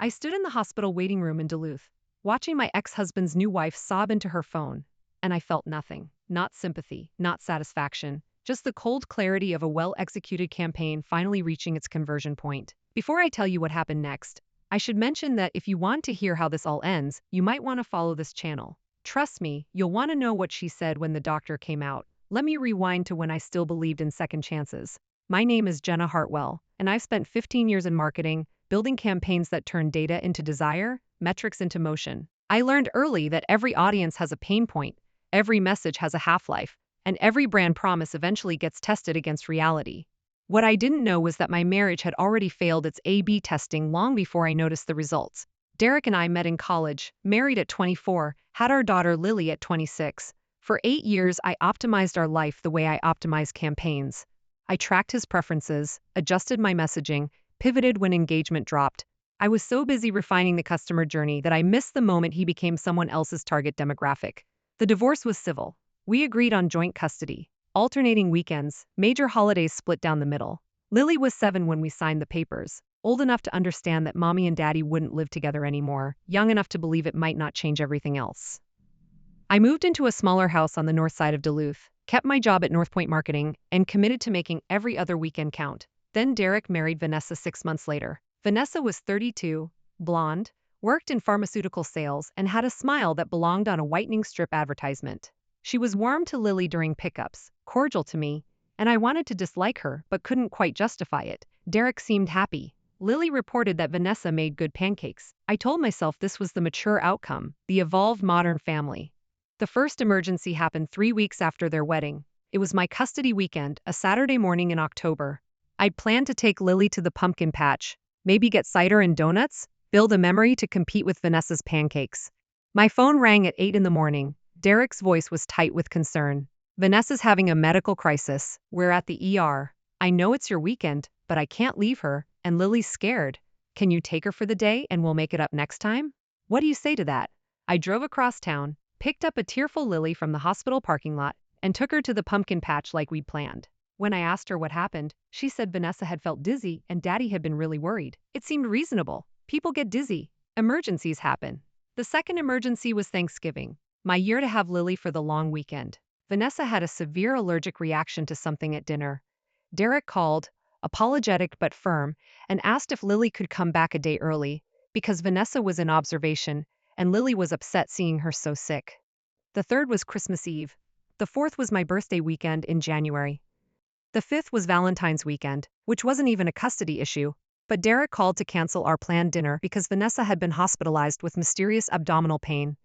I stood in the hospital waiting room in Duluth, watching my ex-husband's new wife sob into her phone, and I felt nothing. Not sympathy, not satisfaction, just the cold clarity of a well-executed campaign finally reaching its conversion point. Before I tell you what happened next, I should mention that if you want to hear how this all ends, you might want to follow this channel. Trust me, you'll want to know what she said when the doctor came out. Let me rewind to when I still believed in second chances. My name is Jenna Hartwell, and I've spent 15 years in marketing, building campaigns that turn data into desire, metrics into motion. I learned early that every audience has a pain point, every message has a half-life, and every brand promise eventually gets tested against reality. What I didn't know was that my marriage had already failed its A/B testing long before I noticed the results. Derek and I met in college, married at 24, had our daughter Lily at 26. For 8 years, I optimized our life the way I optimize campaigns. I tracked his preferences, adjusted my messaging, pivoted when engagement dropped. I was so busy refining the customer journey that I missed the moment he became someone else's target demographic. The divorce was civil. We agreed on joint custody, alternating weekends, major holidays split down the middle. Lily was 7 when we signed the papers, old enough to understand that mommy and daddy wouldn't live together anymore, young enough to believe it might not change everything else. I moved into a smaller house on the north side of Duluth, kept my job at North Point Marketing, and committed to making every other weekend count. Then Derek married Vanessa 6 months later. Vanessa was 32, blonde, worked in pharmaceutical sales, and had a smile that belonged on a whitening strip advertisement. She was warm to Lily during pickups, cordial to me, and I wanted to dislike her but couldn't quite justify it. Derek seemed happy. Lily reported that Vanessa made good pancakes. I told myself this was the mature outcome, the evolved modern family. The first emergency happened 3 weeks after their wedding. It was my custody weekend, a Saturday morning in October. I'd planned to take Lily to the pumpkin patch, maybe get cider and donuts, build a memory to compete with Vanessa's pancakes. My phone rang at 8 in the morning. Derek's voice was tight with concern. Vanessa's having a medical crisis. We're at the ER. I know it's your weekend, but I can't leave her, and Lily's scared. Can you take her for the day and we'll make it up next time? What do you say to that? I drove across town, picked up a tearful Lily from the hospital parking lot, and took her to the pumpkin patch like we'd planned. When I asked her what happened, she said Vanessa had felt dizzy and Daddy had been really worried. It seemed reasonable. People get dizzy. Emergencies happen. The second emergency was Thanksgiving, my year to have Lily for the long weekend. Vanessa had a severe allergic reaction to something at dinner. Derek called, apologetic but firm, and asked if Lily could come back a day early, because Vanessa was in observation, and Lily was upset seeing her so sick. The third was Christmas Eve. The fourth was my birthday weekend in January. The fifth was Valentine's weekend, which wasn't even a custody issue, but Derek called to cancel our planned dinner because Vanessa had been hospitalized with mysterious abdominal pain.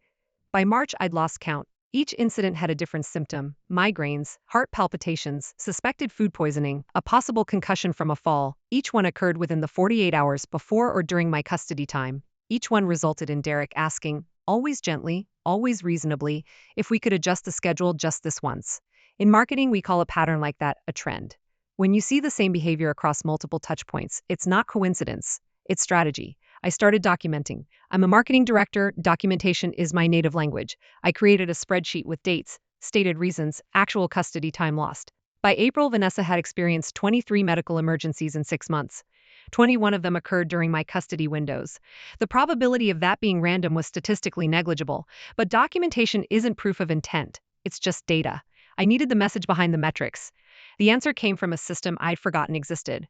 By March, I'd lost count. Each incident had a different symptom: migraines, heart palpitations, suspected food poisoning, a possible concussion from a fall. Each one occurred within the 48 hours before or during my custody time. Each one resulted in Derek asking, always gently, always reasonably, if we could adjust the schedule just this once. In marketing, we call a pattern like that a trend. When you see the same behavior across multiple touchpoints, it's not coincidence, it's strategy. I started documenting. I'm a marketing director. Documentation is my native language. I created a spreadsheet with dates, stated reasons, actual custody time lost. By April, Vanessa had experienced 23 medical emergencies in 6 months. 21 of them occurred during my custody windows. The probability of that being random was statistically negligible, but documentation isn't proof of intent. It's just data. I needed the message behind the metrics. The answer came from a system I'd forgotten existed.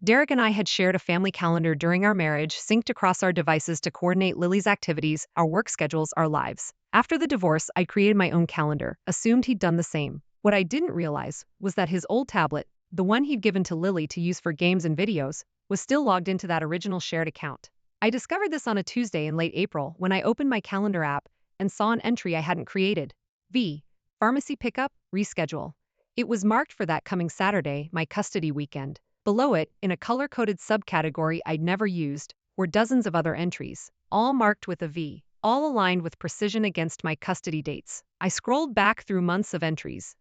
Derek and I had shared a family calendar during our marriage, synced across our devices to coordinate Lily's activities, our work schedules, our lives. After the divorce, I created my own calendar, assumed he'd done the same. What I didn't realize was that his old tablet, the one he'd given to Lily to use for games and videos, was still logged into that original shared account. I discovered this on a Tuesday in late April when I opened my calendar app and saw an entry I hadn't created. V. Pharmacy pickup, reschedule. It was marked for that coming Saturday, my custody weekend. Below it, in a color-coded subcategory I'd never used, were dozens of other entries, all marked with a V, all aligned with precision against my custody dates. I scrolled back through months of entries.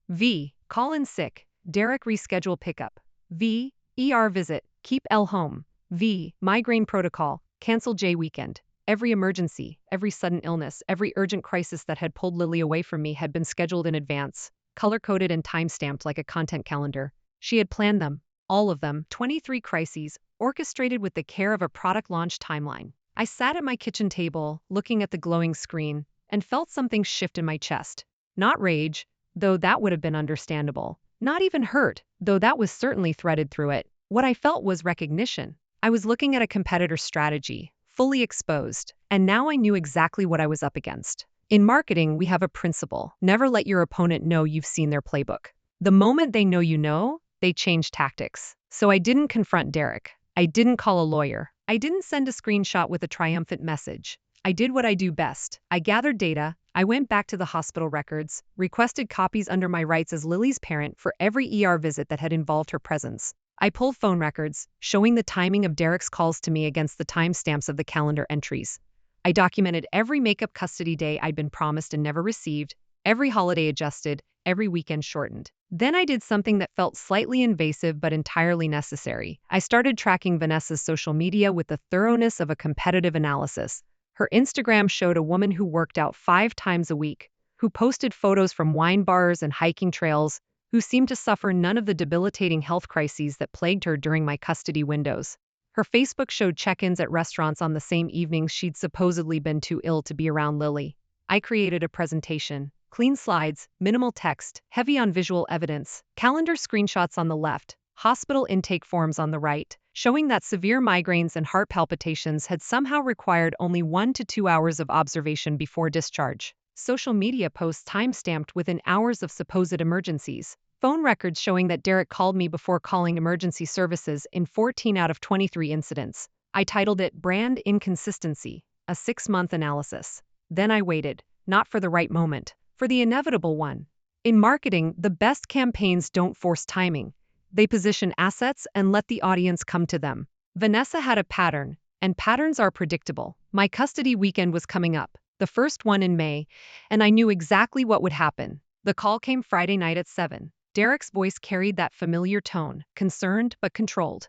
V. Call in sick. Derek reschedule pickup. V. ER visit. Keep L home. V. Migraine protocol. Cancel J weekend. Every emergency, every sudden illness, every urgent crisis that had pulled Lily away from me had been scheduled in advance, color-coded and time-stamped like a content calendar. She had planned them, all of them, 23 crises, orchestrated with the care of a product launch timeline. I sat at my kitchen table, looking at the glowing screen, and felt something shift in my chest. Not rage, though that would have been understandable. Not even hurt, though that was certainly threaded through it. What I felt was recognition. I was looking at a competitor's strategy, fully exposed, and now I knew exactly what I was up against. In marketing, we have a principle: never let your opponent know you've seen their playbook. The moment they know, they change tactics. So I didn't confront Derek. I didn't call a lawyer. I didn't send a screenshot with a triumphant message. I did what I do best. I gathered data. I went back to the hospital records, requested copies under my rights as Lily's parent for every ER visit that had involved her presence. I pulled phone records, showing the timing of Derek's calls to me against the timestamps of the calendar entries. I documented every makeup custody day I'd been promised and never received, every holiday adjusted, every weekend shortened. Then I did something that felt slightly invasive but entirely necessary. I started tracking Vanessa's social media with the thoroughness of a competitive analysis. Her Instagram showed a woman who worked out 5 times a week, who posted photos from wine bars and hiking trails, who seemed to suffer none of the debilitating health crises that plagued her during my custody windows. Her Facebook showed check-ins at restaurants on the same evenings she'd supposedly been too ill to be around Lily. I created a presentation. Clean slides, minimal text, heavy on visual evidence, calendar screenshots on the left, hospital intake forms on the right, showing that severe migraines and heart palpitations had somehow required only 1 to 2 hours of observation before discharge. Social media posts timestamped within hours of supposed emergencies. Phone records showing that Derek called me before calling emergency services in 14 out of 23 incidents. I titled it Brand Inconsistency, a 6-month analysis. Then I waited, not for the right moment, for the inevitable one. In marketing, the best campaigns don't force timing. They position assets and let the audience come to them. Vanessa had a pattern, and patterns are predictable. My custody weekend was coming up, the first one in May, and I knew exactly what would happen. The call came Friday night at 7. Derek's voice carried that familiar tone, concerned but controlled.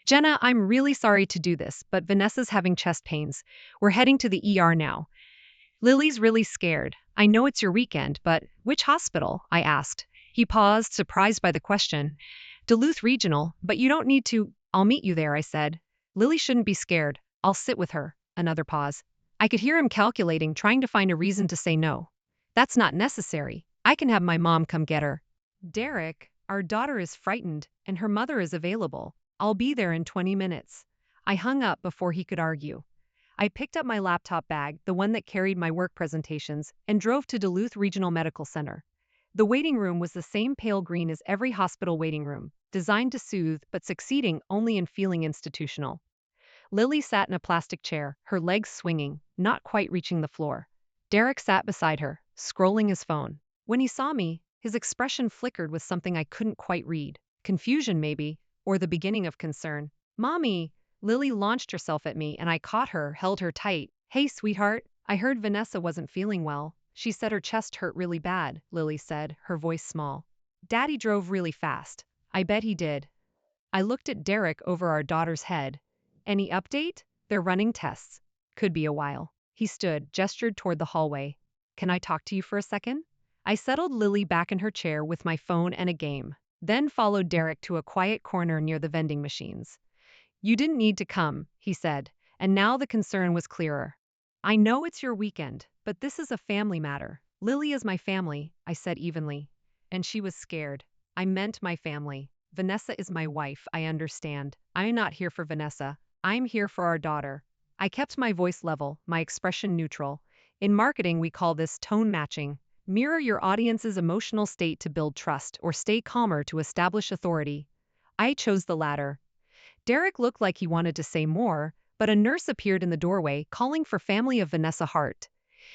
"Jenna, I'm really sorry to do this, but Vanessa's having chest pains. We're heading to the ER now. Lily's really scared. I know it's your weekend, but which hospital?" I asked. He paused, surprised by the question. "Duluth Regional, but you don't need to." "I'll meet you there," I said. "Lily shouldn't be scared. I'll sit with her." Another pause. I could hear him calculating, trying to find a reason to say no. "That's not necessary. I can have my mom come get her." "Derek, our daughter is frightened, and her mother is available. I'll be there in 20 minutes. I hung up before he could argue. I picked up my laptop bag, the one that carried my work presentations, and drove to Duluth Regional Medical Center. The waiting room was the same pale green as every hospital waiting room, designed to soothe but succeeding only in feeling institutional. Lily sat in a plastic chair, her legs swinging, not quite reaching the floor. Derek sat beside her, scrolling his phone. When he saw me, his expression flickered with something I couldn't quite read. Confusion, maybe, or the beginning of concern. "Mommy!" Lily launched herself at me, and I caught her, held her tight. "Hey, sweetheart, I heard Vanessa wasn't feeling well. She said her chest hurt really bad," Lily said, her voice small. "Daddy drove really fast." "I bet he did." I looked at Derek over our daughter's head. "Any update?" "They're running tests. Could be a while." He stood, gestured toward the hallway. "Can I talk to you for a second?" I settled Lily back in her chair with my phone and a game, then followed Derek to a quiet corner near the vending machines. "You didn't need to come," he said, and now the concern was clearer. "I know it's your weekend, but this is a family matter." "Lily is my family," I said evenly. And she was scared. "I meant my family. Vanessa is my wife, I understand. I'm not here for Vanessa. I'm here for our daughter." I kept my voice level, my expression neutral. In marketing, we call this tone matching. Mirror your audience's emotional state to build trust, or stay calmer to establish authority. I chose the latter. Derek looked like he wanted to say more, but a nurse appeared in the doorway, calling for family of Vanessa Hart.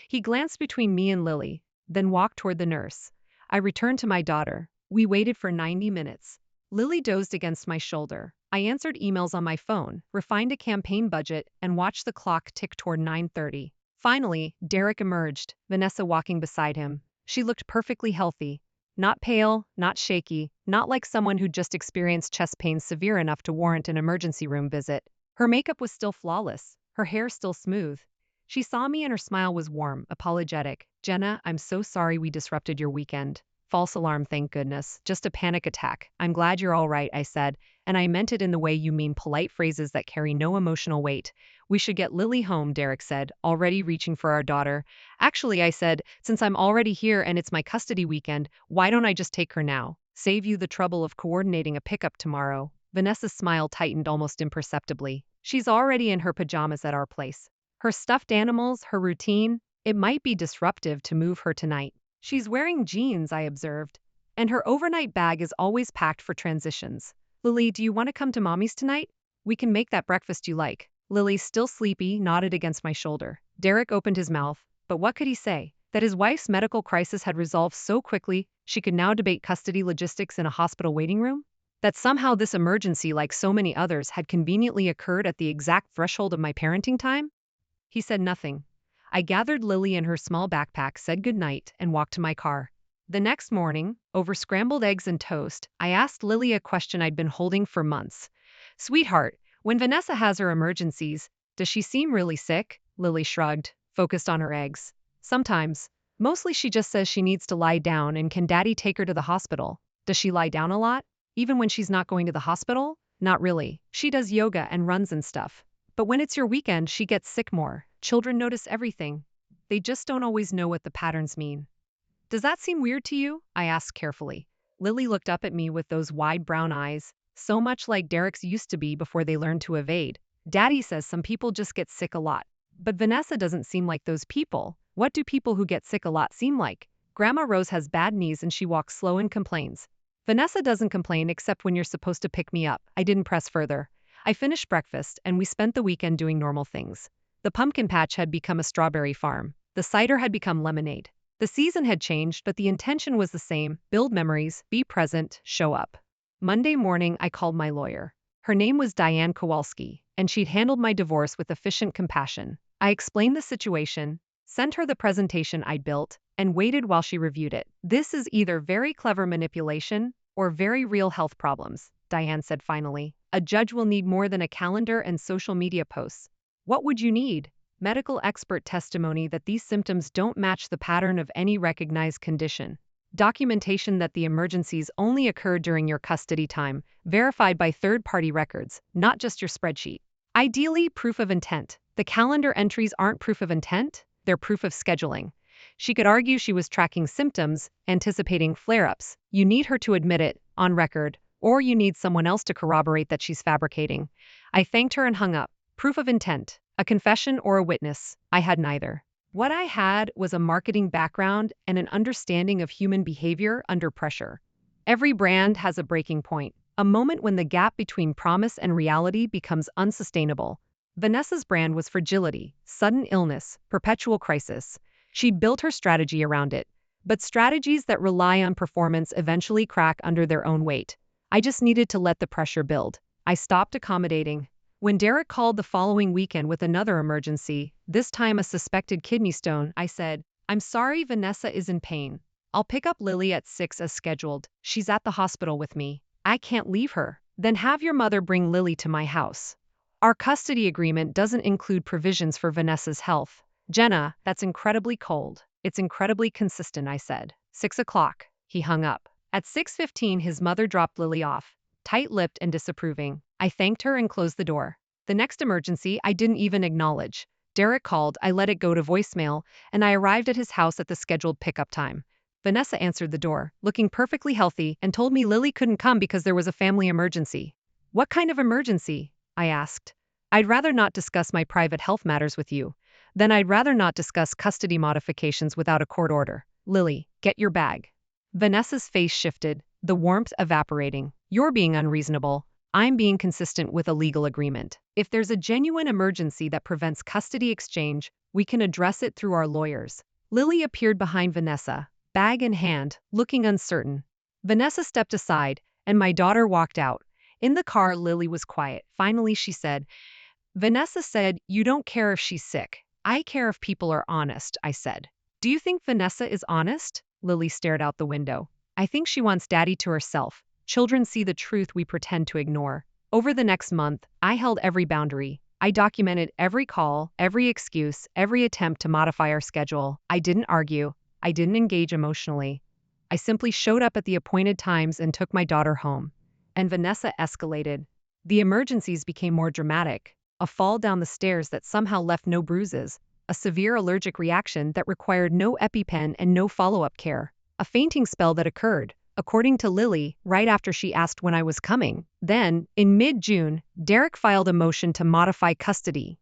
He glanced between me and Lily, then walked toward the nurse. I returned to my daughter. We waited for 90 minutes. Lily dozed against my shoulder. I answered emails on my phone, refined a campaign budget, and watched the clock tick toward 9:30. Finally, Derek emerged, Vanessa walking beside him. She looked perfectly healthy. Not pale, not shaky, not like someone who'd just experienced chest pains severe enough to warrant an emergency room visit. Her makeup was still flawless, her hair still smooth. She saw me and her smile was warm, apologetic. "Jenna, I'm so sorry we disrupted your weekend." "False alarm, thank goodness. Just a panic attack. I'm glad you're all right," I said, And I meant it in the way you mean, polite phrases that carry no emotional weight. We should get Lily home, Derek said, already reaching for our daughter. Actually, I said, since I'm already here and it's my custody weekend, why don't I just take her now? Save you the trouble of coordinating a pickup tomorrow. Vanessa's smile tightened almost imperceptibly. She's already in her pajamas at our place. Her stuffed animals, her routine. It might be disruptive to move her tonight. She's wearing jeans, I observed. And her overnight bag is always packed for transitions. Lily, do you want to come to Mommy's tonight? We can make that breakfast you like. Lily, still sleepy, nodded against my shoulder. Derek opened his mouth, but what could he say? That his wife's medical crisis had resolved so quickly she could now debate custody logistics in a hospital waiting room? That somehow this emergency, like so many others, had conveniently occurred at the exact threshold of my parenting time? He said nothing. I gathered Lily in her small backpack, said goodnight, and walked to my car. The next morning, over scrambled eggs and toast, I asked Lily a question I'd been holding for months. Sweetheart, when Vanessa has her emergencies, does she seem really sick? Lily shrugged, focused on her eggs. Sometimes. Mostly she just says she needs to lie down, and can Daddy take her to the hospital? Does she lie down a lot? Even when she's not going to the hospital? Not really. She does yoga and runs and stuff. But when it's your weekend, she gets sick more. Children notice everything. They just don't always know what the patterns mean. Does that seem weird to you? I asked carefully. Lily looked up at me with those wide brown eyes, so much like Derek's used to be before they learned to evade. Daddy says some people just get sick a lot. But Vanessa doesn't seem like those people. What do people who get sick a lot seem like? Grandma Rose has bad knees and she walks slow and complains. Vanessa doesn't complain except when you're supposed to pick me up. I didn't press further. I finished breakfast and we spent the weekend doing normal things. The pumpkin patch had become a strawberry farm. The cider had become lemonade. The season had changed, but the intention was the same: build memories, be present, show up. Monday morning, I called my lawyer. Her name was Diane Kowalski, and she'd handled my divorce with efficient compassion. I explained the situation, sent her the presentation I'd built, and waited while she reviewed it. This is either very clever manipulation or very real health problems, Diane said finally. A judge will need more than a calendar and social media posts. What would you need? Medical expert testimony that these symptoms don't match the pattern of any recognized condition. Documentation that the emergencies only occurred during your custody time, verified by third-party records, not just your spreadsheet. Ideally, proof of intent. The calendar entries aren't proof of intent, they're proof of scheduling. She could argue she was tracking symptoms, anticipating flare-ups. You need her to admit it, on record, or you need someone else to corroborate that she's fabricating. I thanked her and hung up. Proof of intent. A confession or a witness? I had neither. What I had was a marketing background and an understanding of human behavior under pressure. Every brand has a breaking point, a moment when the gap between promise and reality becomes unsustainable. Vanessa's brand was fragility, sudden illness, perpetual crisis. She built her strategy around it. But strategies that rely on performance eventually crack under their own weight. I just needed to let the pressure build. I stopped accommodating. When Derek called the following weekend with another emergency, this time a suspected kidney stone, I said, I'm sorry, Vanessa is in pain. I'll pick up Lily at 6 as scheduled. She's at the hospital with me. I can't leave her. Then have your mother bring Lily to my house. Our custody agreement doesn't include provisions for Vanessa's health. Jenna, that's incredibly cold. It's incredibly consistent, I said. 6 o'clock. He hung up. At 6:15, his mother dropped Lily off, tight-lipped and disapproving. I thanked her and closed the door. The next emergency I didn't even acknowledge. Derek called, I let it go to voicemail, and I arrived at his house at the scheduled pickup time. Vanessa answered the door, looking perfectly healthy, and told me Lily couldn't come because there was a family emergency. What kind of emergency? I asked. I'd rather not discuss my private health matters with you. Then I'd rather not discuss custody modifications without a court order. Lily, get your bag. Vanessa's face shifted, the warmth evaporating. You're being unreasonable. I'm being consistent with a legal agreement. If there's a genuine emergency that prevents custody exchange, we can address it through our lawyers. Lily appeared behind Vanessa, bag in hand, looking uncertain. Vanessa stepped aside, and my daughter walked out. In the car, Lily was quiet. Finally, she said, Vanessa said, you don't care if she's sick. I care if people are honest, I said. Do you think Vanessa is honest? Lily stared out the window. I think she wants Daddy to herself. Children see the truth we pretend to ignore. Over the next month, I held every boundary. I documented every call, every excuse, every attempt to modify our schedule. I didn't argue. I didn't engage emotionally. I simply showed up at the appointed times and took my daughter home. and Vanessa escalated. The emergencies became more dramatic. A fall down the stairs that somehow left no bruises, a severe allergic reaction that required no EpiPen and no follow-up care, a fainting spell that occurred, according to Lily, right after she asked when I was coming. Then, in mid-June, Derek filed a motion to modify custody.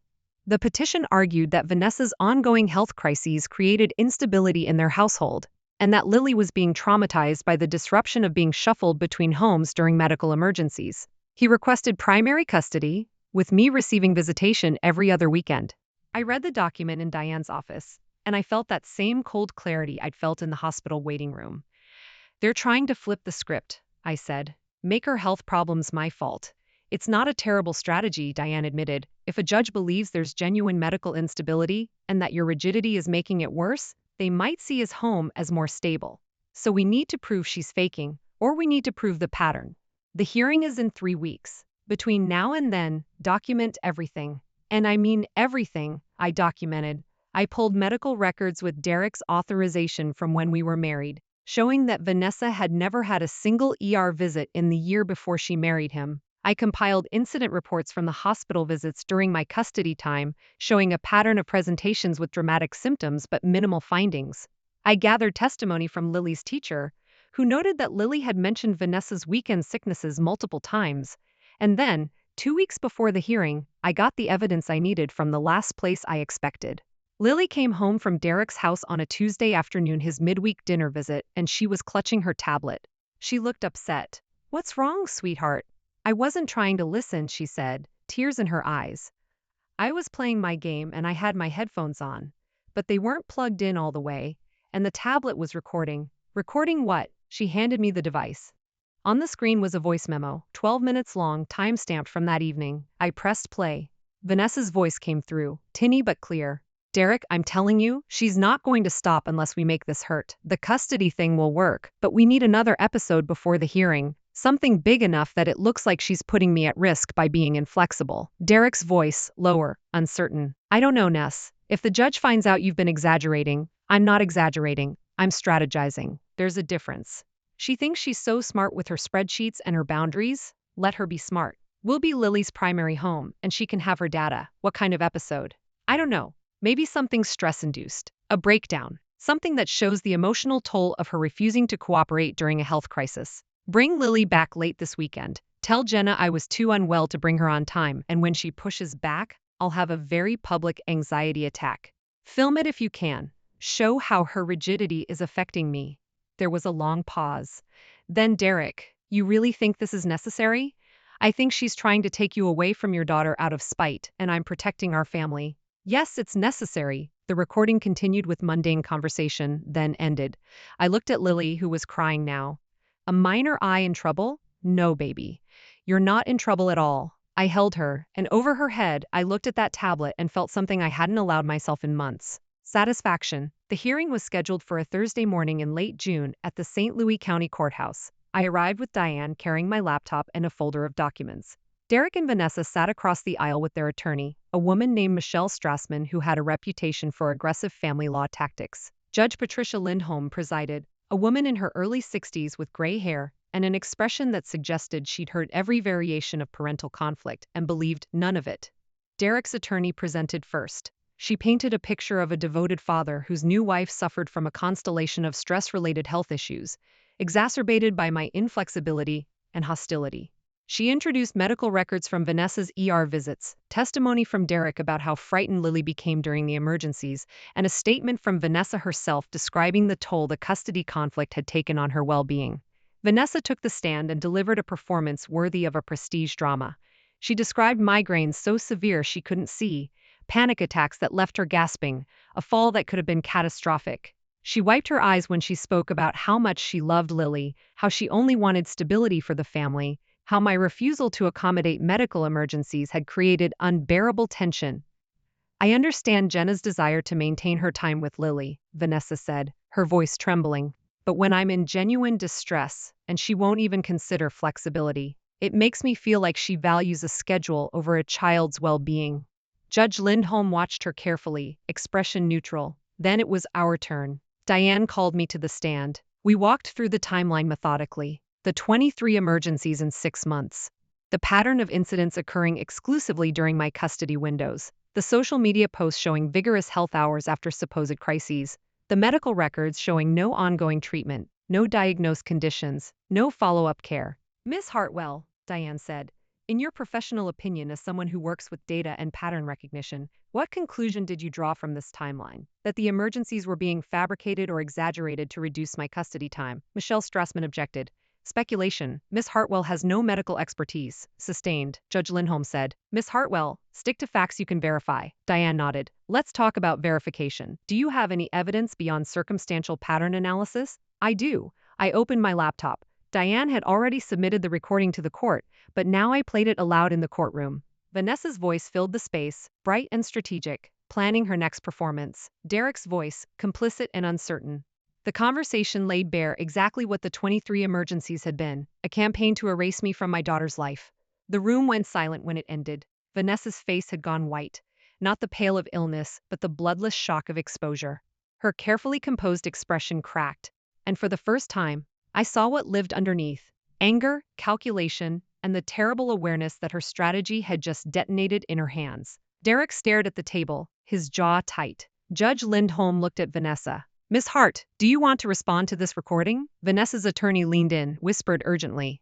The petition argued that Vanessa's ongoing health crises created instability in their household, and that Lily was being traumatized by the disruption of being shuffled between homes during medical emergencies. He requested primary custody, with me receiving visitation every other weekend. I read the document in Diane's office, and I felt that same cold clarity I'd felt in the hospital waiting room. They're trying to flip the script, I said. Make her health problems my fault. It's not a terrible strategy, Diane admitted. If a judge believes there's genuine medical instability and that your rigidity is making it worse, they might see his home as more stable. So we need to prove she's faking, or we need to prove the pattern. The hearing is in 3 weeks. Between now and then, document everything. And I mean everything, I documented. I pulled medical records with Derek's authorization from when we were married, showing that Vanessa had never had a single ER visit in the year before she married him. I compiled incident reports from the hospital visits during my custody time, showing a pattern of presentations with dramatic symptoms but minimal findings. I gathered testimony from Lily's teacher, who noted that Lily had mentioned Vanessa's weekend sicknesses multiple times. And then, 2 weeks before the hearing, I got the evidence I needed from the last place I expected. Lily came home from Derek's house on a Tuesday afternoon, his midweek dinner visit, and she was clutching her tablet. She looked upset. "What's wrong, sweetheart?" "I wasn't trying to listen," she said, tears in her eyes. "I was playing my game and I had my headphones on, but they weren't plugged in all the way, and the tablet was recording." "Recording what?" She handed me the device. On the screen was a voice memo, 12 minutes long, time-stamped from that evening. I pressed play. Vanessa's voice came through, tinny but clear. "Derek, I'm telling you, she's not going to stop unless we make this hurt. The custody thing will work, but we need another episode before the hearing. Something big enough that it looks like she's putting me at risk by being inflexible." Derek's voice, lower, uncertain. "I don't know, Ness. If the judge finds out you've been exaggerating, I'm not exaggerating. I'm strategizing. There's a difference. She thinks she's so smart with her spreadsheets and her boundaries. Let her be smart. We'll be Lily's primary home, and she can have her data. What kind of episode? I don't know. Maybe something stress-induced. A breakdown. Something that shows the emotional toll of her refusing to cooperate during a health crisis. Bring Lily back late this weekend. Tell Jenna I was too unwell to bring her on time, and when she pushes back, I'll have a very public anxiety attack. Film it if you can. Show how her rigidity is affecting me." There was a long pause. Then, "Derek, you really think this is necessary? I think she's trying to take you away from your daughter out of spite, and I'm protecting our family." "Yes, it's necessary." The recording continued with mundane conversation, then ended. I looked at Lily, who was crying now. "A minor eye in trouble? No, baby. You're not in trouble at all." I held her, and over her head, I looked at that tablet and felt something I hadn't allowed myself in months. Satisfaction. The hearing was scheduled for a Thursday morning in late June at the St. Louis County Courthouse. I arrived with Diane carrying my laptop and a folder of documents. Derek and Vanessa sat across the aisle with their attorney, a woman named Michelle Strassman who had a reputation for aggressive family law tactics. Judge Patricia Lindholm presided, a woman in her early 60s with gray hair and an expression that suggested she'd heard every variation of parental conflict and believed none of it. Derek's attorney presented first. She painted a picture of a devoted father whose new wife suffered from a constellation of stress-related health issues, exacerbated by my inflexibility and hostility. She introduced medical records from Vanessa's ER visits, testimony from Derek about how frightened Lily became during the emergencies, and a statement from Vanessa herself describing the toll the custody conflict had taken on her well-being. Vanessa took the stand and delivered a performance worthy of a prestige drama. She described migraines so severe she couldn't see, panic attacks that left her gasping, a fall that could have been catastrophic. She wiped her eyes when she spoke about how much she loved Lily, how she only wanted stability for the family, how my refusal to accommodate medical emergencies had created unbearable tension. "I understand Jenna's desire to maintain her time with Lily," Vanessa said, her voice trembling. "But when I'm in genuine distress, and she won't even consider flexibility, it makes me feel like she values a schedule over a child's well-being." Judge Lindholm watched her carefully, expression neutral. Then it was our turn. Diane called me to the stand. We walked through the timeline methodically. the 23 emergencies in 6 months. The pattern of incidents occurring exclusively during my custody windows. The social media posts showing vigorous health hours after supposed crises. The medical records showing no ongoing treatment, no diagnosed conditions, no follow-up care. Miss Hartwell, Diane said, in your professional opinion as someone who works with data and pattern recognition, what conclusion did you draw from this timeline? That the emergencies were being fabricated or exaggerated to reduce my custody time? Michelle Strassman objected. Speculation. Miss Hartwell has no medical expertise. Sustained. Judge Lindholm said. Miss Hartwell, stick to facts you can verify. Diane nodded. Let's talk about verification. Do you have any evidence beyond circumstantial pattern analysis? I do. I opened my laptop. Diane had already submitted the recording to the court, but now I played it aloud in the courtroom. Vanessa's voice filled the space, bright and strategic, planning her next performance. Derek's voice, complicit and uncertain. The conversation laid bare exactly what the 23 emergencies had been, a campaign to erase me from my daughter's life. The room went silent when it ended. Vanessa's face had gone white, not the pale of illness, but the bloodless shock of exposure. Her carefully composed expression cracked, and for the first time, I saw what lived underneath: anger, calculation, and the terrible awareness that her strategy had just detonated in her hands. Derek stared at the table, his jaw tight. Judge Lindholm looked at Vanessa. Miss Hart, do you want to respond to this recording? Vanessa's attorney leaned in, whispered urgently.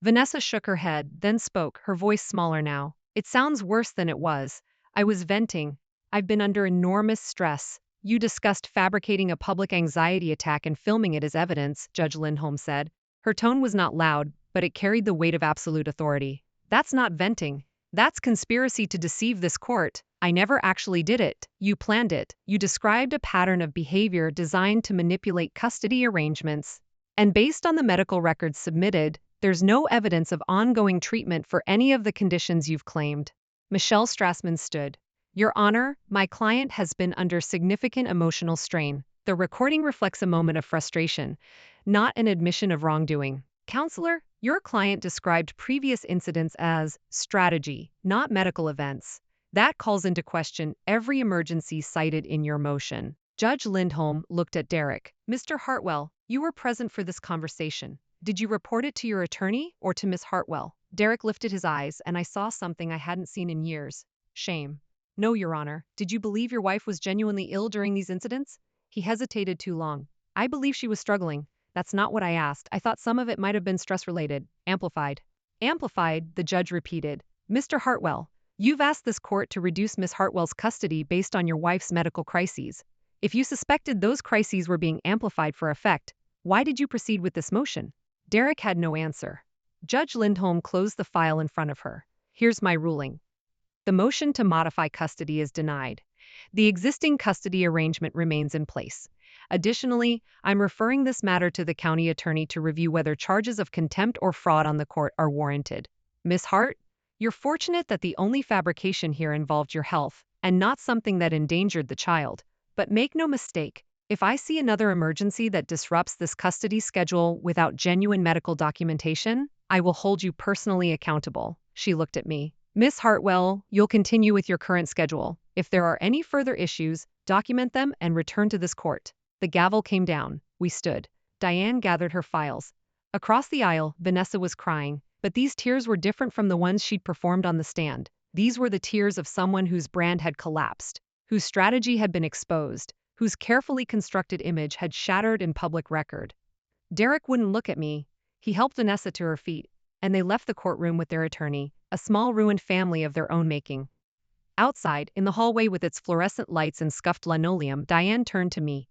Vanessa shook her head, then spoke, her voice smaller now. It sounds worse than it was. I was venting. I've been under enormous stress. You discussed fabricating a public anxiety attack and filming it as evidence, Judge Lindholm said. Her tone was not loud, but it carried the weight of absolute authority. That's not venting. That's conspiracy to deceive this court. I never actually did it. You planned it. You described a pattern of behavior designed to manipulate custody arrangements. And based on the medical records submitted, there's no evidence of ongoing treatment for any of the conditions you've claimed. Michelle Strassman stood. Your Honor, my client has been under significant emotional strain. The recording reflects a moment of frustration, not an admission of wrongdoing. Counselor, your client described previous incidents as strategy, not medical events. That calls into question every emergency cited in your motion. Judge Lindholm looked at Derek. Mr. Hartwell, you were present for this conversation. Did you report it to your attorney or to Miss Hartwell? Derek lifted his eyes, and I saw something I hadn't seen in years. Shame. No, Your Honor. Did you believe your wife was genuinely ill during these incidents? He hesitated too long. I believe she was struggling. That's not what I asked. I thought some of it might have been stress-related. Amplified. Amplified, the judge repeated. Mr. Hartwell, you've asked this court to reduce Miss Hartwell's custody based on your wife's medical crises. If you suspected those crises were being amplified for effect, why did you proceed with this motion? Derek had no answer. Judge Lindholm closed the file in front of her. Here's my ruling. The motion to modify custody is denied. The existing custody arrangement remains in place. Additionally, I'm referring this matter to the county attorney to review whether charges of contempt or fraud on the court are warranted. Miss Hart, you're fortunate that the only fabrication here involved your health, and not something that endangered the child. But make no mistake, if I see another emergency that disrupts this custody schedule without genuine medical documentation, I will hold you personally accountable. She looked at me. Miss Hartwell, you'll continue with your current schedule. If there are any further issues, document them and return to this court. The gavel came down. We stood. Diane gathered her files. Across the aisle, Vanessa was crying, but these tears were different from the ones she'd performed on the stand. These were the tears of someone whose brand had collapsed, whose strategy had been exposed, whose carefully constructed image had shattered in public record. Derek wouldn't look at me. He helped Vanessa to her feet, and they left the courtroom with their attorney, a small ruined family of their own making. Outside, in the hallway with its fluorescent lights and scuffed linoleum, Diane turned to me.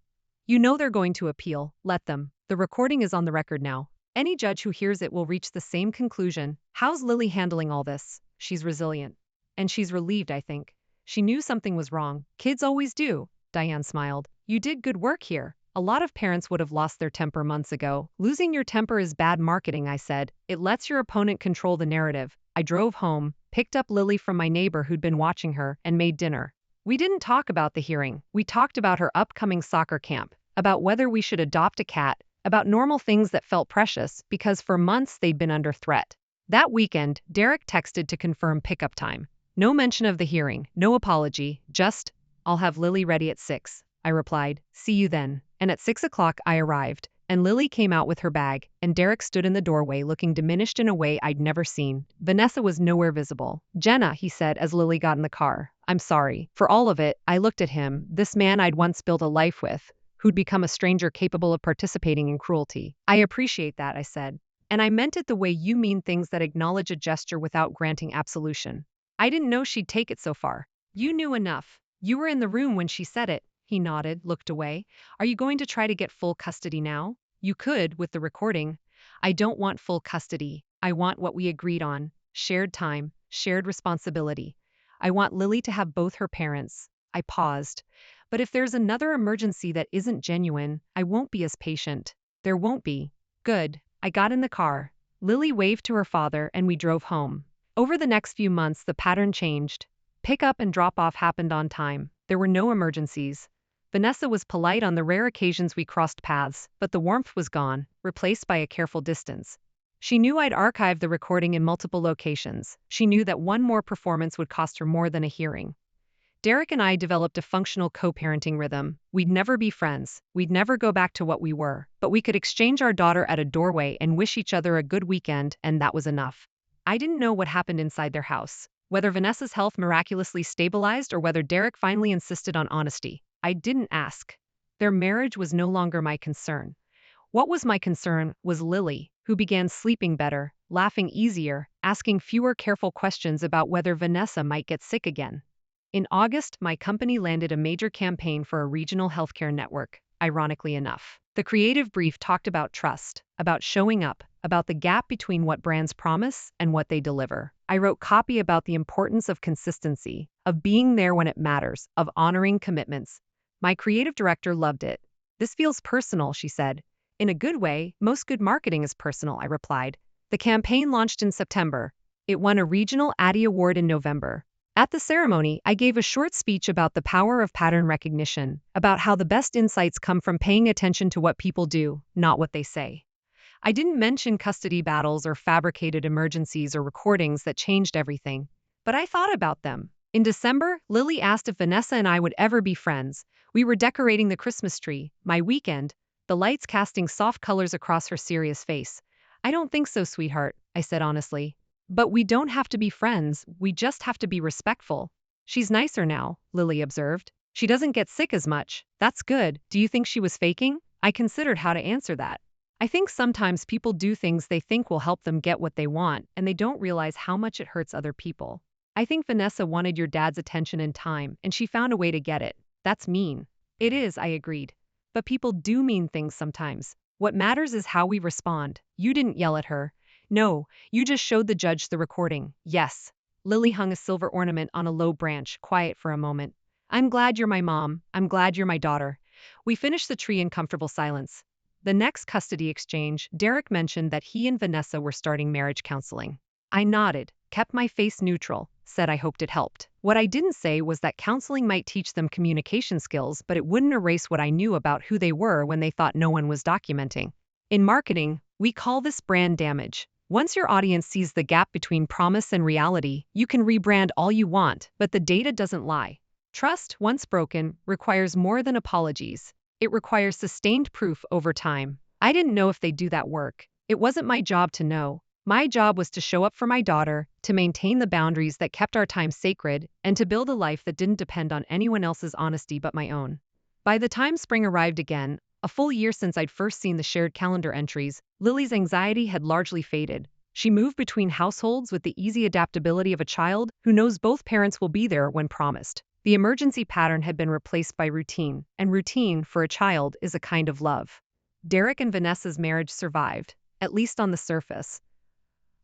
You know they're going to appeal. Let them. The recording is on the record now. Any judge who hears it will reach the same conclusion. How's Lily handling all this? She's resilient. And she's relieved, I think. She knew something was wrong. Kids always do. Diane smiled. You did good work here. A lot of parents would have lost their temper months ago. Losing your temper is bad marketing, I said. It lets your opponent control the narrative. I drove home, picked up Lily from my neighbor who'd been watching her, and made dinner. We didn't talk about the hearing. We talked about her upcoming soccer camp, about whether we should adopt a cat, about normal things that felt precious because for months they'd been under threat. That weekend, Derek texted to confirm pickup time. No mention of the hearing, no apology, just, I'll have Lily ready at 6. I replied, see you then. And at 6 o'clock I arrived. and Lily came out with her bag, and Derek stood in the doorway looking diminished in a way I'd never seen. Vanessa was nowhere visible. "Jenna," he said as Lily got in the car. "I'm sorry. For all of it." I looked at him, this man I'd once built a life with, who'd become a stranger capable of participating in cruelty. "I appreciate that," I said. "And I meant it the way you mean things that acknowledge a gesture without granting absolution." I didn't know she'd take it so far. "You knew enough. You were in the room when she said it." He nodded, looked away. "Are you going to try to get full custody now? You could, with the recording." "I don't want full custody. I want what we agreed on. Shared time, shared responsibility. I want Lily to have both her parents." I paused. "But if there's another emergency that isn't genuine, I won't be as patient." "There won't be." "Good." I got in the car. Lily waved to her father and we drove home. Over the next few months, the pattern changed. Pick up and drop off happened on time. There were no emergencies. Vanessa was polite on the rare occasions we crossed paths, but the warmth was gone, replaced by a careful distance. She knew I'd archived the recording in multiple locations. She knew that one more performance would cost her more than a hearing. Derek and I developed a functional co-parenting rhythm. We'd never be friends. We'd never go back to what we were. But we could exchange our daughter at a doorway and wish each other a good weekend, and that was enough. I didn't know what happened inside their house. Whether Vanessa's health miraculously stabilized or whether Derek finally insisted on honesty. I didn't ask. Their marriage was no longer my concern. What was my concern was Lily, who began sleeping better, laughing easier, asking fewer careful questions about whether Vanessa might get sick again. In August, my company landed a major campaign for a regional healthcare network, ironically enough. The creative brief talked about trust, about showing up, about the gap between what brands promise and what they deliver. I wrote copy about the importance of consistency, of being there when it matters, of honoring commitments. My creative director loved it. "This feels personal," she said. "In a good way. Most good marketing is personal," I replied. The campaign launched in September. It won a regional AITA award in November. At the ceremony, I gave a short speech about the power of pattern recognition, about how the best insights come from paying attention to what people do, not what they say. I didn't mention custody battles or fabricated emergencies or recordings that changed everything, but I thought about them. In December, Lily asked if Vanessa and I would ever be friends. We were decorating the Christmas tree, my weekend, the lights casting soft colors across her serious face. "I don't think so, sweetheart," I said honestly. "But we don't have to be friends, we just have to be respectful." "She's nicer now," Lily observed. "She doesn't get sick as much." "That's good." "Do you think she was faking?" I considered how to answer that. I think sometimes people do things they think will help them get what they want, and they don't realize how much it hurts other people. "I think Vanessa wanted your dad's attention and time, and she found a way to get it." "That's mean." "It is," I agreed. "But people do mean things sometimes. What matters is how we respond." "You didn't yell at her." "No, you just showed the judge the recording." "Yes." Lily hung a silver ornament on a low branch, quiet for a moment. "I'm glad you're my mom. I'm glad you're my daughter." We finished the tree in comfortable silence. The next custody exchange, Derek mentioned that he and Vanessa were starting marriage counseling. I nodded, kept my face neutral, said I hoped it helped. What I didn't say was that counseling might teach them communication skills, but it wouldn't erase what I knew about who they were when they thought no one was documenting. In marketing, we call this brand damage. Once your audience sees the gap between promise and reality, you can rebrand all you want, but the data doesn't lie. Trust, once broken, requires more than apologies. It requires sustained proof over time. I didn't know if they'd do that work. It wasn't my job to know. My job was to show up for my daughter, to maintain the boundaries that kept our time sacred, and to build a life that didn't depend on anyone else's honesty but my own. By the time spring arrived again, a full year since I'd first seen the shared calendar entries, Lily's anxiety had largely faded. She moved between households with the easy adaptability of a child who knows both parents will be there when promised. The emergency pattern had been replaced by routine, and routine, for a child, is a kind of love. Derek and Vanessa's marriage survived, at least on the surface.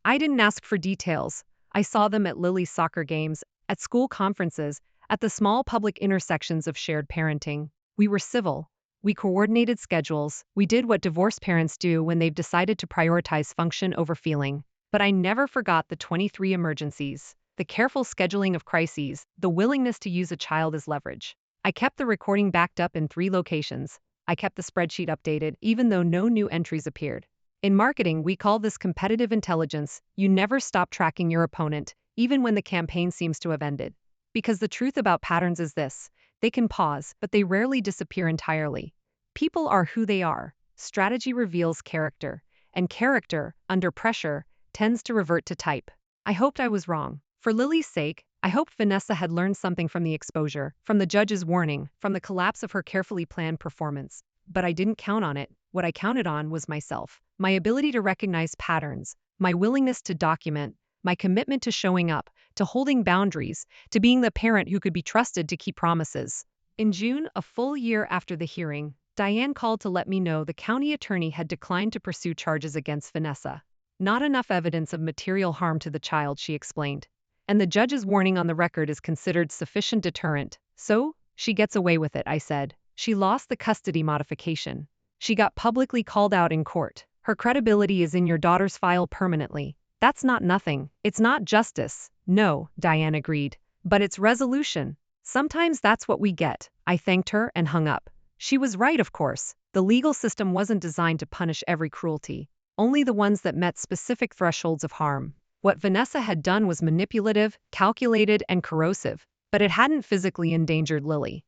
I didn't ask for details. I saw them at Lily's soccer games, at school conferences, at the small public intersections of shared parenting. We were civil. We coordinated schedules. We did what divorced parents do when they've decided to prioritize function over feeling. But I never forgot the 23 emergencies, the careful scheduling of crises, the willingness to use a child as leverage. I kept the recording backed up in 3 locations. I kept the spreadsheet updated, even though no new entries appeared. In marketing, we call this competitive intelligence. You never stop tracking your opponent, even when the campaign seems to have ended. Because the truth about patterns is this: they can pause, but they rarely disappear entirely. People are who they are. strategy reveals character, and character, under pressure, tends to revert to type. I hoped I was wrong. For Lily's sake, I hoped Vanessa had learned something from the exposure, from the judge's warning, from the collapse of her carefully planned performance. But I didn't count on it. What I counted on was myself. My ability to recognize patterns, my willingness to document, my commitment to showing up, to holding boundaries, to being the parent who could be trusted to keep promises. In June, a full year after the hearing, Diane called to let me know the county attorney had declined to pursue charges against Vanessa. Not enough evidence of material harm to the child, she explained. And the judge's warning on the record is considered sufficient deterrent. So, she gets away with it, I said. She lost the custody modification. She got publicly called out in court. Her credibility is in your daughter's file permanently. That's not nothing. It's not justice. No, Diane agreed. But it's resolution. Sometimes that's what we get. I thanked her and hung up. She was right, of course. The legal system wasn't designed to punish every cruelty, only the ones that met specific thresholds of harm. What Vanessa had done was manipulative, calculated, and corrosive, but it hadn't physically endangered Lily.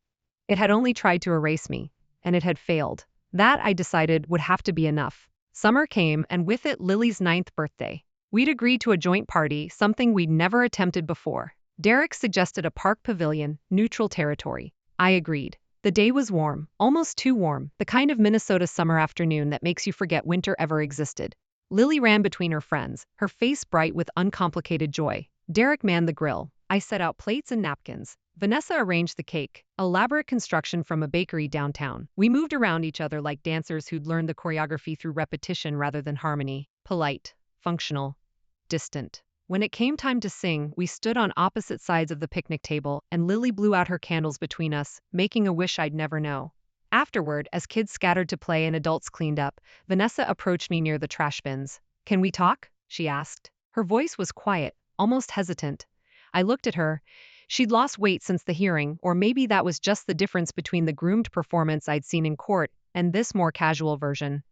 It had only tried to erase me, and it had failed. That, I decided, would have to be enough. Summer came, and with it Lily's 9th birthday. We'd agreed to a joint party, something we'd never attempted before. Derek suggested a park pavilion, neutral territory. I agreed. The day was warm, almost too warm, the kind of Minnesota summer afternoon that makes you forget winter ever existed. Lily ran between her friends, her face bright with uncomplicated joy. Derek manned the grill. I set out plates and napkins. Vanessa arranged the cake, elaborate construction from a bakery downtown. We moved around each other like dancers who'd learned the choreography through repetition rather than harmony. Polite, functional, distant. When it came time to sing, we stood on opposite sides of the picnic table, and Lily blew out her candles between us, making a wish I'd never know. Afterward, as kids scattered to play and adults cleaned up, Vanessa approached me near the trash bins. "Can we talk?" she asked. Her voice was quiet, almost hesitant. I looked at her. She'd lost weight since the hearing, or maybe that was just the difference between the groomed performance I'd seen in court and this more casual version.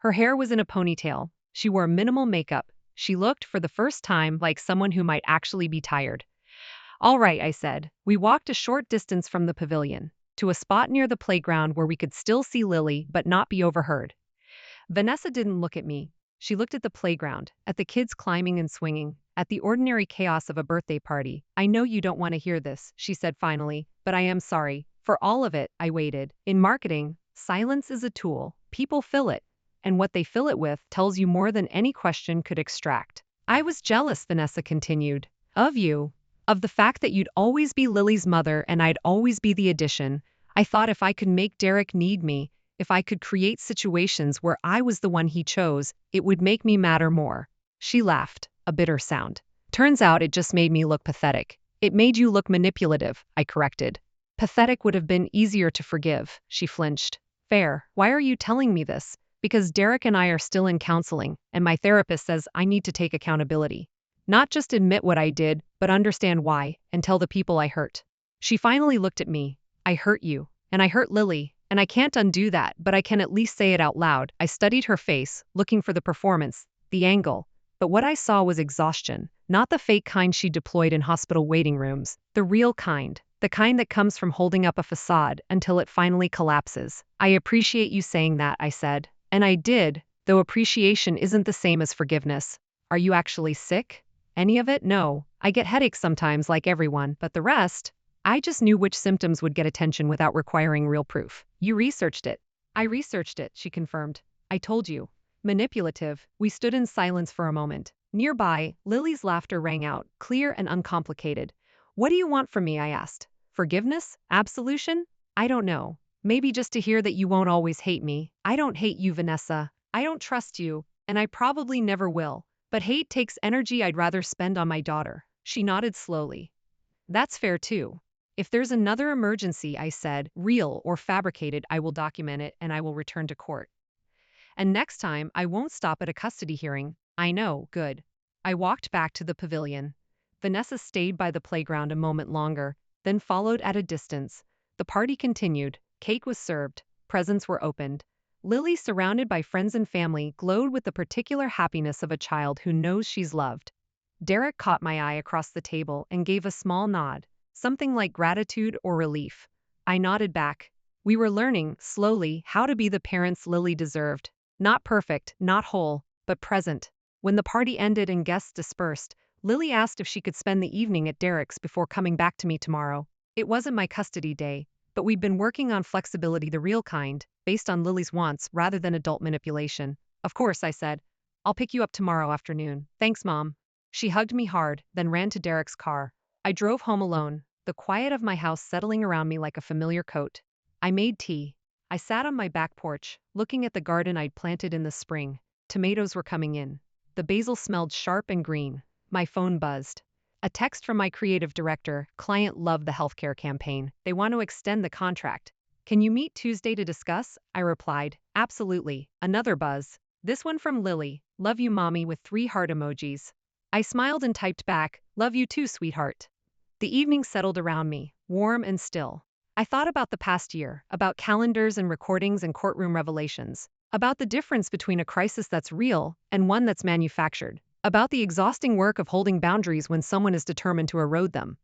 Her hair was in a ponytail. She wore minimal makeup. She looked, for the first time, like someone who might actually be tired. "All right," I said. We walked a short distance from the pavilion, to a spot near the playground where we could still see Lily but not be overheard. Vanessa didn't look at me. She looked at the playground, at the kids climbing and swinging, at the ordinary chaos of a birthday party. "I know you don't want to hear this," she said finally, "but I am sorry. For all of it," I waited. "In marketing, silence is a tool. People fill it. And what they fill it with tells you more than any question could extract." "I was jealous," Vanessa continued, "of you. Of the fact that you'd always be Lily's mother and I'd always be the addition. I thought if I could make Derek need me, if I could create situations where I was the one he chose, it would make me matter more." She laughed, a bitter sound. "Turns out it just made me look pathetic." "It made you look manipulative," I corrected. "Pathetic would have been easier to forgive," she flinched. "Fair. Why are you telling me this?" "Because Derek and I are still in counseling, and my therapist says I need to take accountability. Not just admit what I did, but understand why, and tell the people I hurt." She finally looked at me. "I hurt you, and I hurt Lily, and I can't undo that, but I can at least say it out loud." I studied her face, looking for the performance, the angle. But what I saw was exhaustion, not the fake kind she deployed in hospital waiting rooms, the real kind. The kind that comes from holding up a facade until it finally collapses. "I appreciate you saying that," I said. And I did, though appreciation isn't the same as forgiveness. "Are you actually sick?" "Any of it? No. I get headaches sometimes like everyone, but the rest..." I just knew which symptoms would get attention without requiring real proof. "You researched it." "I researched it," she confirmed. "I told you." Manipulative. We stood in silence for a moment. Nearby, Lily's laughter rang out, clear and uncomplicated. "What do you want from me?" I asked. "Forgiveness? Absolution? I don't know. Maybe just to hear that you won't always hate me." "I don't hate you, Vanessa. I don't trust you, and I probably never will. But hate takes energy I'd rather spend on my daughter." She nodded slowly. "That's fair too. If there's another emergency," I said, "real or fabricated, I will document it and I will return to court. And next time, I won't stop at a custody hearing." "I know, good." I walked back to the pavilion. Vanessa stayed by the playground a moment longer, then followed at a distance. The party continued. Cake was served. Presents were opened. Lily, surrounded by friends and family, glowed with the particular happiness of a child who knows she's loved. Derek caught my eye across the table and gave a small nod, something like gratitude or relief. I nodded back. We were learning, slowly, how to be the parents Lily deserved. Not perfect, not whole, but present. When the party ended and guests dispersed, Lily asked if she could spend the evening at Derek's before coming back to me tomorrow. It wasn't my custody day, but we'd been working on flexibility, the real kind, based on Lily's wants rather than adult manipulation. Of course, I said. I'll pick you up tomorrow afternoon. Thanks, Mom. She hugged me hard, then ran to Derek's car. I drove home alone, the quiet of my house settling around me like a familiar coat. I made tea. I sat on my back porch, looking at the garden I'd planted in the spring. Tomatoes were coming in. The basil smelled sharp and green. My phone buzzed. A text from my creative director. Client loved the healthcare campaign. They want to extend the contract. Can you meet Tuesday to discuss? I replied. Absolutely. Another buzz. This one from Lily. Love you, Mommy, with 3 heart emojis. I smiled and typed back. Love you too, sweetheart. The evening settled around me, warm and still. I thought about the past year, about calendars and recordings and courtroom revelations, about the difference between a crisis that's real and one that's manufactured, about the exhausting work of holding boundaries when someone is determined to erode them.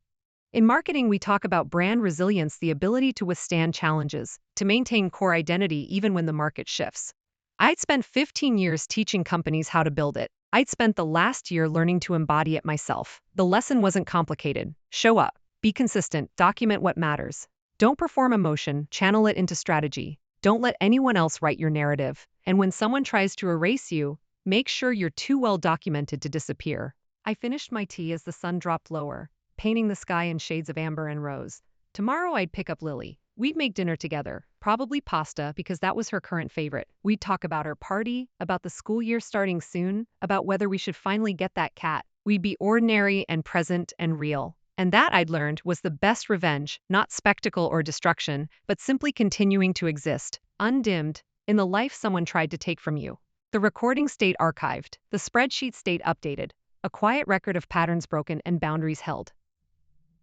In marketing, we talk about brand resilience, the ability to withstand challenges, to maintain core identity even when the market shifts. I'd spent 15 years teaching companies how to build it. I'd spent the last year learning to embody it myself. The lesson wasn't complicated. Show up, be consistent, document what matters. Don't perform emotion, channel it into strategy. Don't let anyone else write your narrative. And when someone tries to erase you, make sure you're too well documented to disappear. I finished my tea as the sun dropped lower, painting the sky in shades of amber and rose. Tomorrow I'd pick up Lily. We'd make dinner together, probably pasta because that was her current favorite. We'd talk about her party, about the school year starting soon, about whether we should finally get that cat. We'd be ordinary and present and real. And that, I'd learned, was the best revenge, not spectacle or destruction, but simply continuing to exist, undimmed, in the life someone tried to take from you. The recording stayed archived, the spreadsheet stayed updated, a quiet record of patterns broken and boundaries held.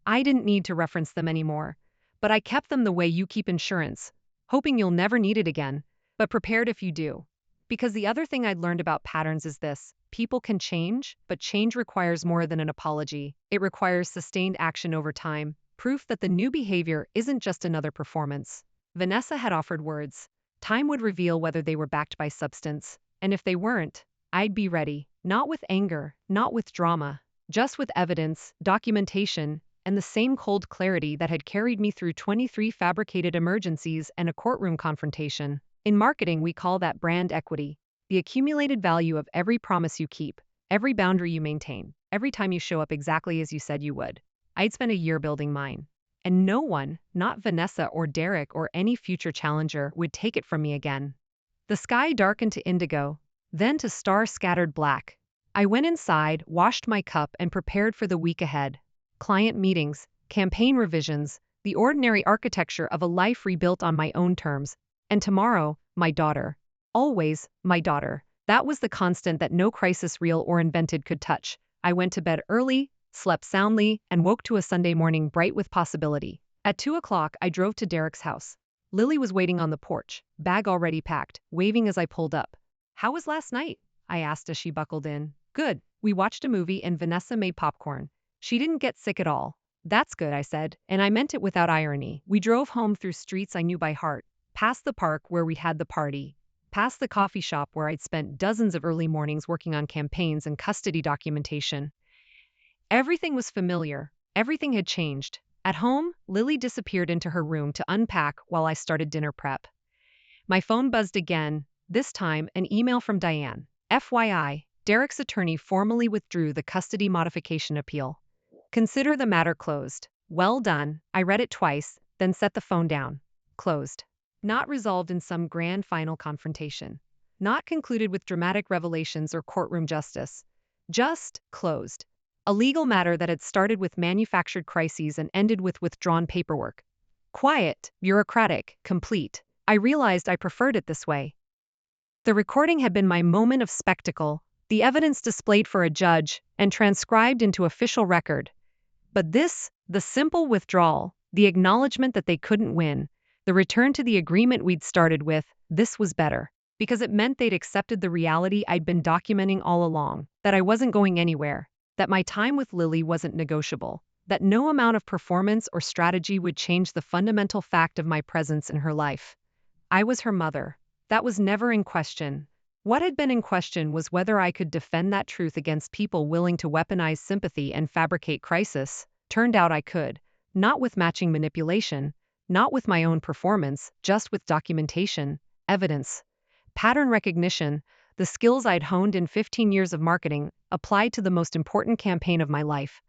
I didn't need to reference them anymore, but I kept them the way you keep insurance, hoping you'll never need it again, but prepared if you do. Because the other thing I'd learned about patterns is this: people can change, but change requires more than an apology. It requires sustained action over time, proof that the new behavior isn't just another performance. Vanessa had offered words. Time would reveal whether they were backed by substance, and if they weren't, I'd be ready, not with anger, not with drama, just with evidence, documentation, and the same cold clarity that had carried me through 23 fabricated emergencies and a courtroom confrontation. In marketing, we call that brand equity, the accumulated value of every promise you keep, every boundary you maintain, every time you show up exactly as you said you would. I'd spent a year building mine, and no one, not Vanessa or Derek or any future challenger, would take it from me again. The sky darkened to indigo, then to star-scattered black. I went inside, washed my cup, and prepared for the week ahead. Client meetings, campaign revisions, the ordinary architecture of a life rebuilt on my own terms. And tomorrow, my daughter. Always, my daughter. That was the constant that no crisis, real or invented, could touch. I went to bed early, slept soundly, and woke to a Sunday morning bright with possibility. At 2 o'clock, I drove to Derek's house. Lily was waiting on the porch, bag already packed, waving as I pulled up. How was last night? I asked as she buckled in. Good. We watched a movie and Vanessa made popcorn. She didn't get sick at all. That's good, I said, and I meant it without irony. We drove home through streets I knew by heart, past the park where we'd had the party, past the coffee shop where I'd spent dozens of early mornings working on campaigns and custody documentation. Everything was familiar. Everything had changed. At home, Lily disappeared into her room to unpack while I started dinner prep. My phone buzzed again, this time an email from Diane. FYI, Derek's attorney formally withdrew the custody modification appeal. Consider the matter closed. Well done. I read it twice, then set the phone down. Closed. Not resolved in some grand final confrontation. Not concluded with dramatic revelations or courtroom justice. Just closed. A legal matter that had started with manufactured crises and ended with withdrawn paperwork. Quiet, bureaucratic, complete. I realized I preferred it this way. The recording had been my moment of spectacle, the evidence displayed for a judge and transcribed into official record. But this, the simple withdrawal, the acknowledgement that they couldn't win, the return to the agreement we'd started with, this was better. Because it meant they'd accepted the reality I'd been documenting all along, that I wasn't going anywhere, that my time with Lily wasn't negotiable, that no amount of performance or strategy would change the fundamental fact of my presence in her life. I was her mother. That was never in question. What had been in question was whether I could defend that truth against people willing to weaponize sympathy and fabricate crisis. Turned out I could. Not with matching manipulation, not with my own performance, just with documentation, evidence, pattern recognition, the skills I'd honed in 15 years of marketing, applied to the most important campaign of my life.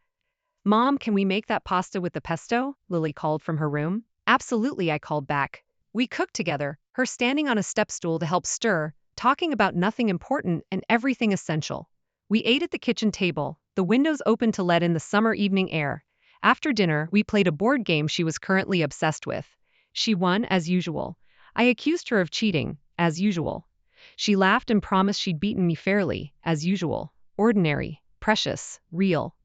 "Mom, can we make that pasta with the pesto?" Lily called from her room. "Absolutely," I called back. We cooked together, her standing on a step stool to help stir, talking about nothing important and everything essential. We ate at the kitchen table, the windows open to let in the summer evening air. After dinner, we played a board game she was currently obsessed with. She won, as usual. I accused her of cheating, as usual. She laughed and promised she'd beaten me fairly, as usual. Ordinary, precious, real.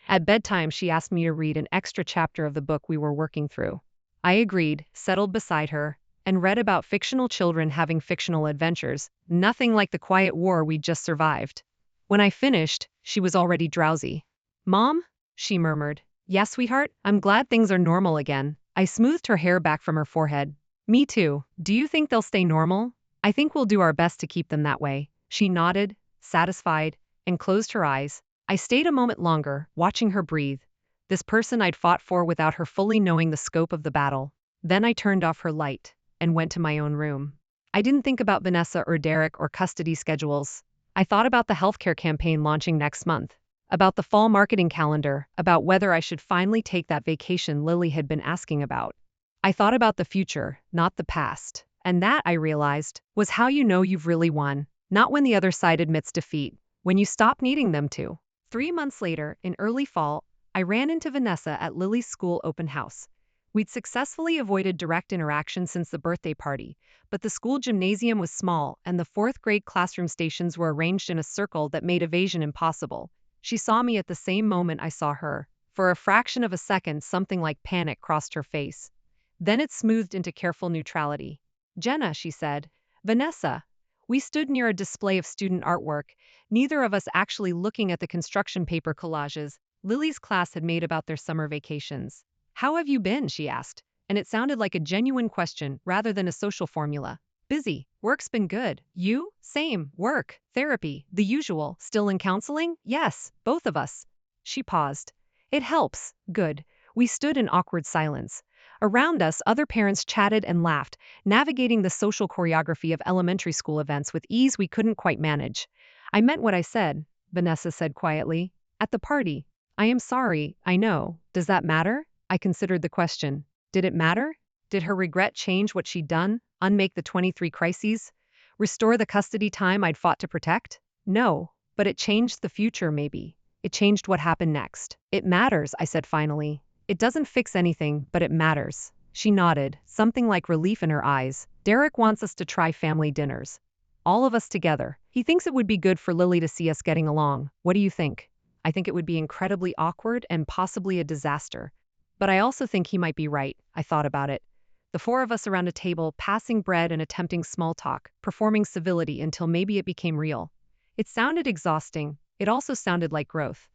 At bedtime, she asked me to read an extra chapter of the book we were working through. I agreed, settled beside her, and read about fictional children having fictional adventures, nothing like the quiet war we'd just survived. When I finished, she was already drowsy. "Mom?" she murmured. "Yeah, sweetheart, I'm glad things are normal again." I smoothed her hair back from her forehead. "Me too. Do you think they'll stay normal?" "I think we'll do our best to keep them that way." She nodded, satisfied, and closed her eyes. I stayed a moment longer, watching her breathe. This person I'd fought for without her fully knowing the scope of the battle. Then I turned off her light and went to my own room. I didn't think about Vanessa or Derek or custody schedules. I thought about the healthcare campaign launching next month, about the fall marketing calendar, about whether I should finally take that vacation Lily had been asking about. I thought about the future, not the past. And that, I realized, was how you know you've really won. Not when the other side admits defeat, when you stop needing them to. 3 months later, in early fall, I ran into Vanessa at Lily's school open house. We'd successfully avoided direct interaction since the birthday party, but the school gymnasium was small and the fourth grade classroom stations were arranged in a circle that made evasion impossible. She saw me at the same moment I saw her. For a fraction of a second, something like panic crossed her face. Then it smoothed into careful neutrality. "Jenna," she said. "Vanessa." We stood near a display of student artwork, neither of us actually looking at the construction paper collages Lily's class had made about their summer vacations. "How have you been?" she asked, and it sounded like a genuine question rather than a social formula. "Busy. Work's been good. You?" "Same. Work. Therapy. The usual. Still in counseling?" "Yes, both of us." She paused. "It helps." "Good." We stood in awkward silence. Around us, other parents chatted and laughed, navigating the social choreography of elementary school events with ease we couldn't quite manage. "I meant what I said," Vanessa said quietly. "At the party. I am sorry, I know. Does that matter?" I considered the question. Did it matter? Did her regret change what she'd done? Unmake the 23 crises? Restore the custody time I'd fought to protect? No, but it changed the future, maybe. It changed what happened next. "It matters," I said finally. "It doesn't fix anything, but it matters." She nodded, something like relief in her eyes. "Derek wants us to try family dinners. All of us together. He thinks it would be good for Lily to see us getting along. What do you think?" "I think it would be incredibly awkward and possibly a disaster. But I also think he might be right." I thought about it. The four of us around a table, passing bread and attempting small talk, performing civility until maybe it became real. It sounded exhausting. It also sounded like growth.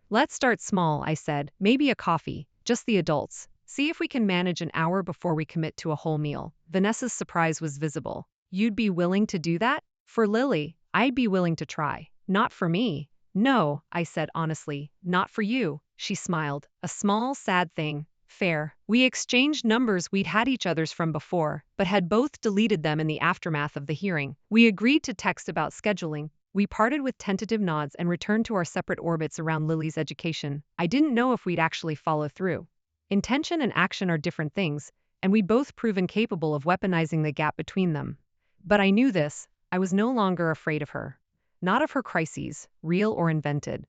"Let's start small," I said. "Maybe a coffee. Just the adults. See if we can manage an hour before we commit to a whole meal." Vanessa's surprise was visible. "You'd be willing to do that?" "For Lily, I'd be willing to try. Not for me." "No," I said honestly. "Not for you." She smiled. "A small, sad thing. Fair." We exchanged numbers we'd had each other's from before, but had both deleted them in the aftermath of the hearing. We agreed to text about scheduling. We parted with tentative nods and returned to our separate orbits around Lily's education. I didn't know if we'd actually follow through. Intention and action are different things, and we'd both proven capable of weaponizing the gap between them. But I knew this. I was no longer afraid of her. Not of her crises, real or invented.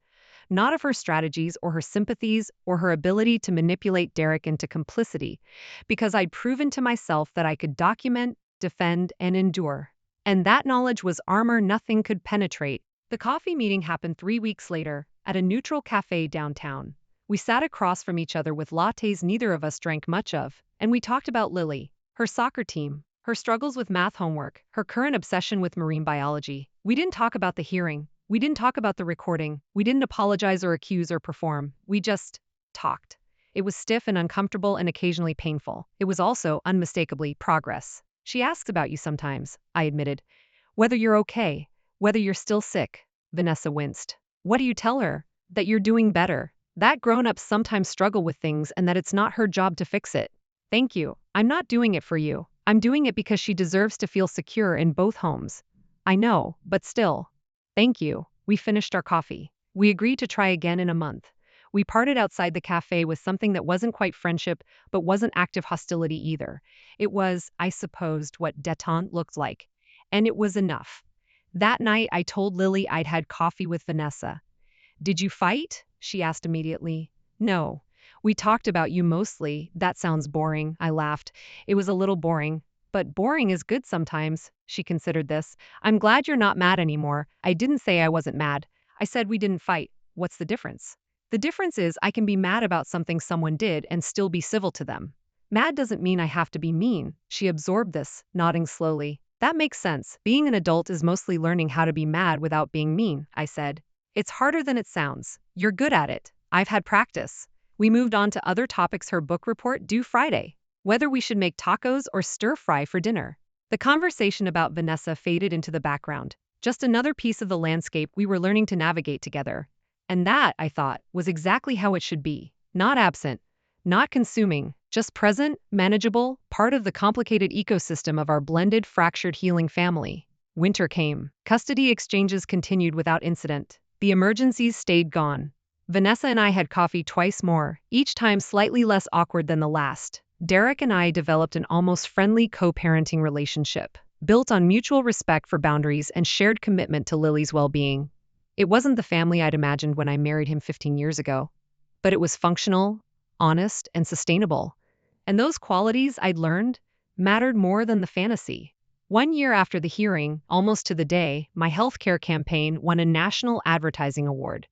Not of her strategies or her sympathies or her ability to manipulate Derek into complicity, because I'd proven to myself that I could document, defend, and endure. And that knowledge was armor nothing could penetrate. The coffee meeting happened 3 weeks later, at a neutral cafe downtown. We sat across from each other with lattes neither of us drank much of, and we talked about Lily, her soccer team, her struggles with math homework, her current obsession with marine biology. We didn't talk about the hearing. We didn't talk about the recording. We didn't apologize or accuse or perform. We just talked. It was stiff and uncomfortable and occasionally painful. It was also, unmistakably, progress. She asks about you sometimes, I admitted. Whether you're okay, whether you're still sick. Vanessa winced. What do you tell her? That you're doing better. That grown-ups sometimes struggle with things and that it's not her job to fix it. Thank you. I'm not doing it for you. I'm doing it because she deserves to feel secure in both homes. I know, but still. Thank you. We finished our coffee. We agreed to try again in a month. We parted outside the cafe with something that wasn't quite friendship, but wasn't active hostility either. It was, I supposed, what détente looked like. And it was enough. That night, I told Lily I'd had coffee with Vanessa. Did you fight? She asked immediately. No. We talked about you mostly. That sounds boring, I laughed. It was a little boring. But boring is good sometimes, she considered this. I'm glad you're not mad anymore. I didn't say I wasn't mad. I said we didn't fight. What's the difference? The difference is I can be mad about something someone did and still be civil to them. Mad doesn't mean I have to be mean. She absorbed this, nodding slowly. That makes sense. Being an adult is mostly learning how to be mad without being mean, I said. It's harder than it sounds. You're good at it. I've had practice. We moved on to other topics. Her book report due Friday. Whether we should make tacos or stir fry for dinner. The conversation about Vanessa faded into the background. Just another piece of the landscape we were learning to navigate together. And that, I thought, was exactly how it should be. Not absent, not consuming, just present, manageable, part of the complicated ecosystem of our blended, fractured, healing family. Winter came. Custody exchanges continued without incident. The emergencies stayed gone. Vanessa and I had coffee twice more, each time slightly less awkward than the last. Derek and I developed an almost friendly co-parenting relationship, built on mutual respect for boundaries and shared commitment to Lily's well-being. It wasn't the family I'd imagined when I married him 15 years ago, but it was functional, honest, and sustainable. And those qualities I'd learned mattered more than the fantasy. 1 year after the hearing, almost to the day, my healthcare campaign won a national advertising award.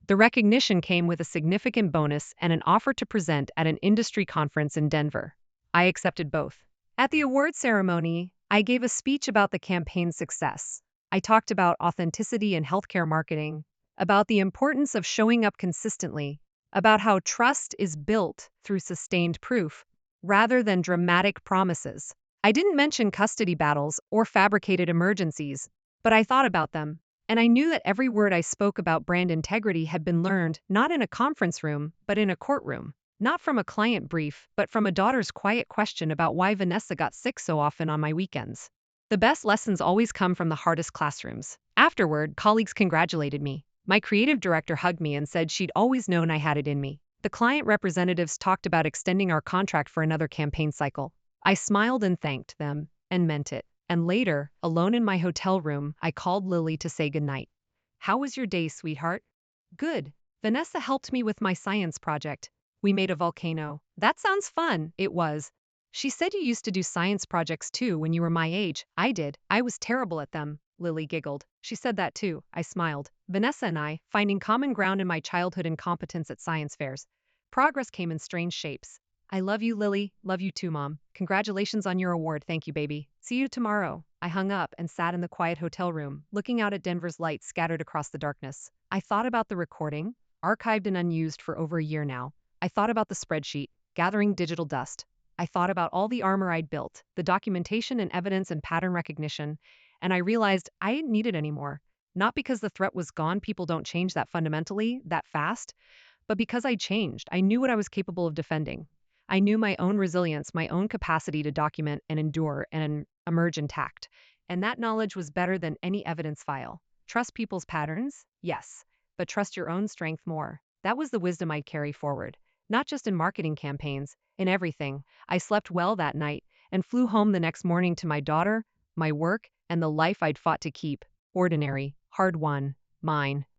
The recognition came with a significant bonus and an offer to present at an industry conference in Denver. I accepted both. At the award ceremony, I gave a speech about the campaign's success. I talked about authenticity in healthcare marketing, about the importance of showing up consistently, about how trust is built through sustained proof, rather than dramatic promises. I didn't mention custody battles or fabricated emergencies, but I thought about them. And I knew that every word I spoke about brand integrity had been learned not in a conference room, but in a courtroom. Not from a client brief, but from a daughter's quiet question about why Vanessa got sick so often on my weekends. The best lessons always come from the hardest classrooms. Afterward, colleagues congratulated me. My creative director hugged me and said she'd always known I had it in me. The client representatives talked about extending our contract for another campaign cycle. I smiled and thanked them, and meant it. And later, alone in my hotel room, I called Lily to say goodnight. How was your day, sweetheart? Good. Vanessa helped me with my science project. We made a volcano. That sounds fun. It was. She said you used to do science projects too when you were my age. I did. I was terrible at them. Lily giggled. She said that too. I smiled. Vanessa and I, finding common ground in my childhood incompetence at science fairs. Progress came in strange shapes. I love you, Lily. Love you too, Mom. Congratulations on your award. Thank you, baby. See you tomorrow. I hung up and sat in the quiet hotel room, looking out at Denver's lights scattered across the darkness. I thought about the recording, archived and unused for over a year now. I thought about the spreadsheet, gathering digital dust. I thought about all the armor I'd built, the documentation and evidence and pattern recognition, and I realized I didn't need it anymore. Not because the threat was gone, people don't change that fundamentally, that fast, but because I changed. I knew what I was capable of defending. I knew my own resilience, my own capacity to document and endure and emerge intact. And that knowledge was better than any evidence file. Trust people's patterns? Yes. But trust your own strength more. That was the wisdom I'd carry forward. Not just in marketing campaigns, in everything. I slept well that night and flew home the next morning to my daughter, my work, and the life I'd fought to keep. Ordinary, hard-won, mine.